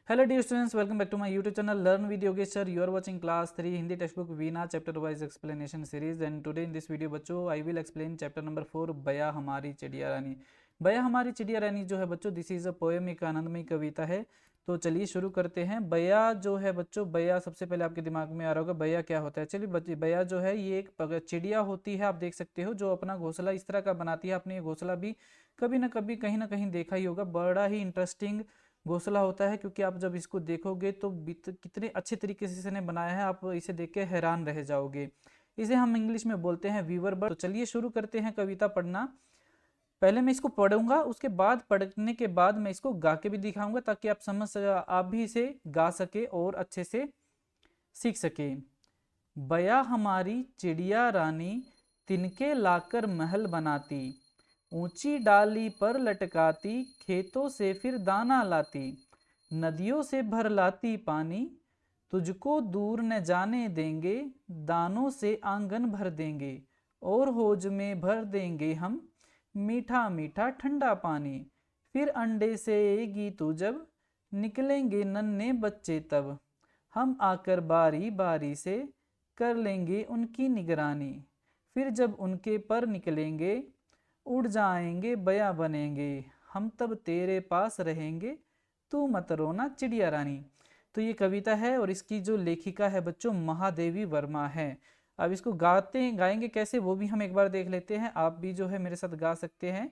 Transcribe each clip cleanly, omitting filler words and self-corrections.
Hello dear students, welcome back to my YouTube channel Learn with Yogesh sir. You are watching class 3 Hindi textbook Veena chapter wise explanation series, and today in this video बच्चों I will explain chapter number 4 बया हमारी चिड़िया रानी। बया हमारी चिड़िया रानी जो है बच्चों दिस इज अ पोएम, एक आनंदमयी कविता है। तो चलिए शुरू करते हैं। बया जो है बच्चों, बया सबसे पहले आपके दिमाग में आ रहा होगा बया क्या होता है। चलिए बच्चे, बया जो है ये एक चिड़िया होती है, आप देख सकते हो, जो अपना घोंसला इस तरह का बनाती है। आपने ये घोंसला भी कभी ना कभी कहीं ना कहीं देखा ही होगा। बड़ा ही इंटरेस्टिंग घोंसला होता है, क्योंकि आप जब इसको देखोगे तो कितने अच्छे तरीके से इसने बनाया है, आप इसे देख के हैरान रह जाओगे। इसे हम इंग्लिश में बोलते हैं वीवर बर्ड। तो चलिए शुरू करते हैं कविता पढ़ना। पहले मैं इसको पढ़ूंगा, उसके बाद पढ़ने के बाद मैं इसको गा के भी दिखाऊंगा, ताकि आप भी इसे गा सके और अच्छे से सीख सके। बया हमारी चिड़िया रानी, तिनके लाकर महल बनाती, ऊंची डाली पर लटकाती, खेतों से फिर दाना लाती, नदियों से भर लाती पानी, तुझको दूर न जाने देंगे, दानों से आंगन भर देंगे, और होज में भर देंगे हम मीठा मीठा ठंडा पानी। फिर अंडे से एगी तू जब, निकलेंगे नन्हे बच्चे तब, हम आकर बारी बारी से कर लेंगे उनकी निगरानी। फिर जब उनके पर निकलेंगे, उड़ जाएंगे बया बनेंगे, हम तब तेरे पास रहेंगे, तू मत रोना चिड़िया रानी। तो ये कविता है और इसकी जो लेखिका है बच्चों महादेवी वर्मा है। अब इसको गाएंगे कैसे वो भी हम एक बार देख लेते हैं। आप भी जो है मेरे साथ गा सकते हैं।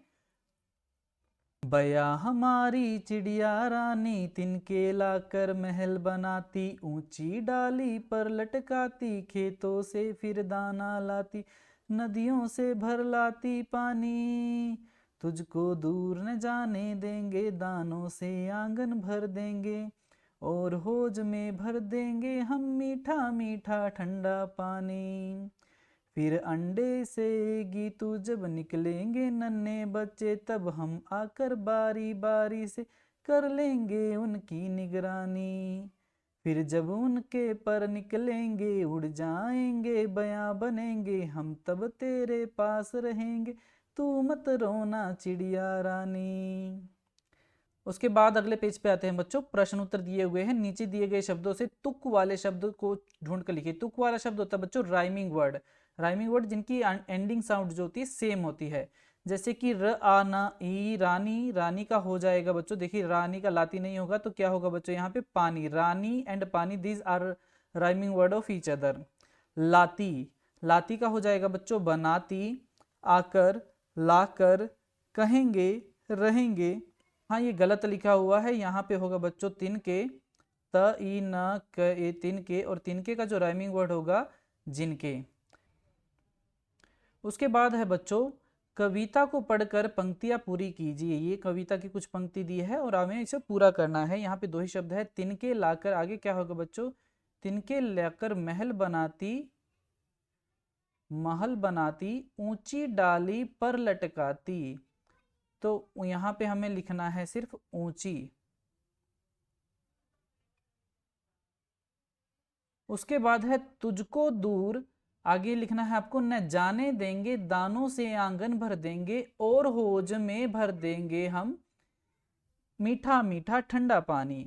बया हमारी चिड़िया रानी, तिनके लाकर महल बनाती, ऊंची डाली पर लटकाती, खेतों से फिर दाना लाती, नदियों से भर लाती पानी, तुझको दूर न जाने देंगे, दानों से आंगन भर देंगे, और होज में भर देंगे हम मीठा मीठा ठंडा पानी। फिर अंडे से गी तू जब, निकलेंगे नन्हे बच्चे तब, हम आकर बारी बारी से कर लेंगे उनकी निगरानी। फिर जब उनके पर निकलेंगे, उड़ जाएंगे बया बनेंगे, हम तब तेरे पास रहेंगे, तू मत रोना चिड़िया रानी। उसके बाद अगले पेज पे आते हैं बच्चों। प्रश्न उत्तर दिए हुए हैं, नीचे दिए गए शब्दों से तुक वाले शब्द को ढूंढ कर लिखिए। तुक वाला शब्द होता है बच्चों राइमिंग वर्ड। राइमिंग वर्ड जिनकी एंडिंग साउंड जो होती है सेम होती है। जैसे कि र आ ना ई, रानी, रानी का हो जाएगा बच्चों, देखिए रानी का लाती नहीं होगा तो क्या होगा बच्चों, यहाँ पे पानी, रानी एंड पानी, these are rhyming word of each other. लाती, लाती का हो जाएगा बच्चों बनाती, आकर, लाकर, कहेंगे, रहेंगे। हाँ ये गलत लिखा हुआ है, यहाँ पे होगा बच्चों तिनके, त ई न क ए, तिनके, और तिनके का जो राइमिंग वर्ड होगा जिनके। उसके बाद है बच्चों कविता को पढ़कर पंक्तियां पूरी कीजिए। ये कविता की कुछ पंक्ति दी है और हमें इसे पूरा करना है। यहाँ पे दो ही शब्द है, तिनके लाकर, आगे क्या होगा बच्चों, तिनके लाकर महल बनाती, महल बनाती, ऊंची डाली पर लटकाती। तो यहाँ पे हमें लिखना है सिर्फ ऊंची। उसके बाद है तुझको दूर, आगे लिखना है आपको, न जाने देंगे, दानों से आंगन भर देंगे, और होज में भर देंगे हम मीठा मीठा ठंडा पानी।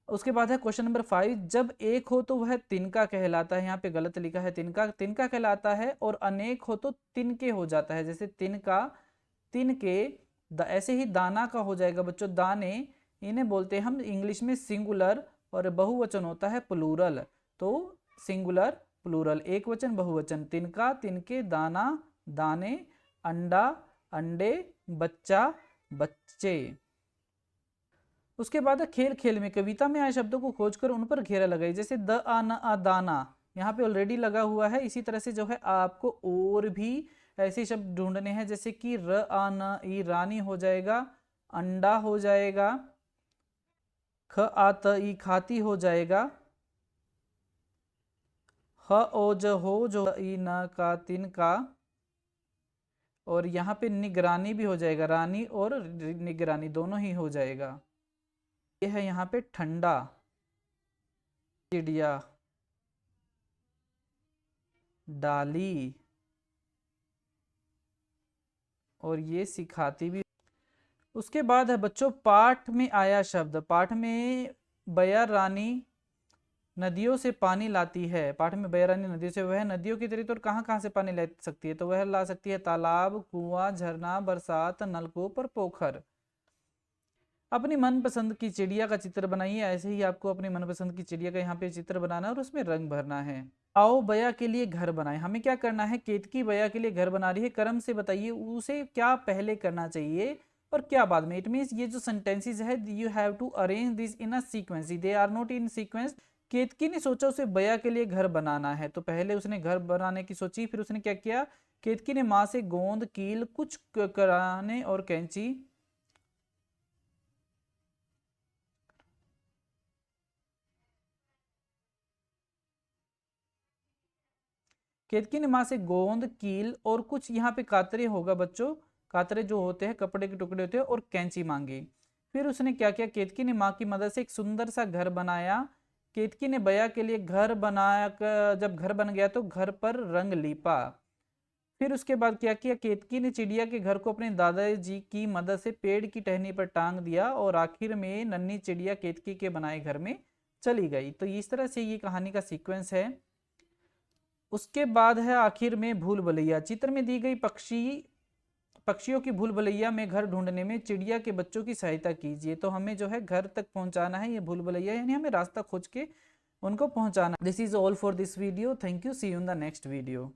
उसके बाद है क्वेश्चन नंबर 5, जब एक हो तो वह तिनका कहलाता है। यहाँ पे गलत लिखा है, तिनका, तिनका कहलाता है, और अनेक हो तो तिनके हो जाता है। जैसे तिनका, तिनके, ऐसे ही दाना का हो जाएगा बच्चों दाने। इन्हें बोलते हैं हम इंग्लिश में सिंगुलर, और बहुवचन होता है प्लूरल। तो सिंगुलर, प्लूरल, एक वचन, बहुवचन, तिनका, तिनके, दाना, दाने, अंडा, अंडे, बच्चा, बच्चे। उसके बाद है खेल खेल में, कविता में आए शब्दों को खोजकर उन पर घेरा लगाइए। जैसे द आ न आ, दाना, यहाँ पे ऑलरेडी लगा हुआ है। इसी तरह से जो है आपको और भी ऐसे शब्द ढूंढने हैं। जैसे कि र आ न ई, रानी हो जाएगा, अंडा हो जाएगा, ख आ त ई, खाती हो जाएगा, ह ओ ज हो जो ई न का, तिन का, और यहाँ पे निगरानी भी हो जाएगा, रानी और निगरानी दोनों ही हो जाएगा। ये है यहाँ पे ठंडा, चिड़िया, डाली, और ये सिखाती भी। उसके बाद है बच्चों पाठ में आया शब्द। पाठ में बया रानी नदियों से पानी लाती है, पाठ में बया रानी नदियों से, वह नदियों की तरह तो कहाँ कहाँ से पानी ला सकती है, तो वह ला सकती है तालाब, कुआं, झरना, बरसात, नलकूप और पोखर। अपनी मनपसंद की चिड़िया का चित्र बनाइए। ऐसे ही आपको अपनी मनपसंद की चिड़िया का यहाँ पे चित्र बनाना है और उसमें रंग भरना है। आओ बया के लिए घर बनाए। हमें क्या करना है, केतकी बया के लिए घर बना रही है, क्रम से बताइए उसे क्या पहले करना चाहिए और क्या बाद में। इट मीन्स ये जो सेंटेंसेस है, you have to arrange this in a sequence, they are not in sequence. Ketaki ने सोचा उसे बया के लिए घर बनाना है, तो पहले उसने घर बनाने की सोची, फिर उसने क्या किया, केतकी ने माँ से गोंद, कील, कुछ कराने और कैंची केतकी ने माँ से गोंद, कील और कुछ यहाँ पे कातरे होगा बच्चों, कातरे जो होते हैं कपड़े के टुकड़े होते हैं, और कैंची मांगी। फिर उसने क्या किया, केतकी ने माँ की मदद से एक सुंदर सा घर बनाया। केतकी ने बया के लिए घर बनाया, जब घर बन गया तो घर पर रंग लीपा। फिर उसके बाद क्या किया, केतकी ने चिड़िया के घर को अपने दादाजी की मदद से पेड़ की टहनी पर टांग दिया, और आखिर में नन्ही चिड़िया केतकी के बनाए घर में चली गई। तो इस तरह से ये कहानी का सीक्वेंस है। उसके बाद है आखिर में भूल भुलैया। चित्र में दी गई पक्षियों की भूल भुलैया में घर ढूंढने में चिड़िया के बच्चों की सहायता कीजिए। तो हमें जो है घर तक पहुंचाना है ये भूल भुलैया, यानी हमें रास्ता खोज के उनको पहुंचाना। This is all for this video, thank you, see you in the next video.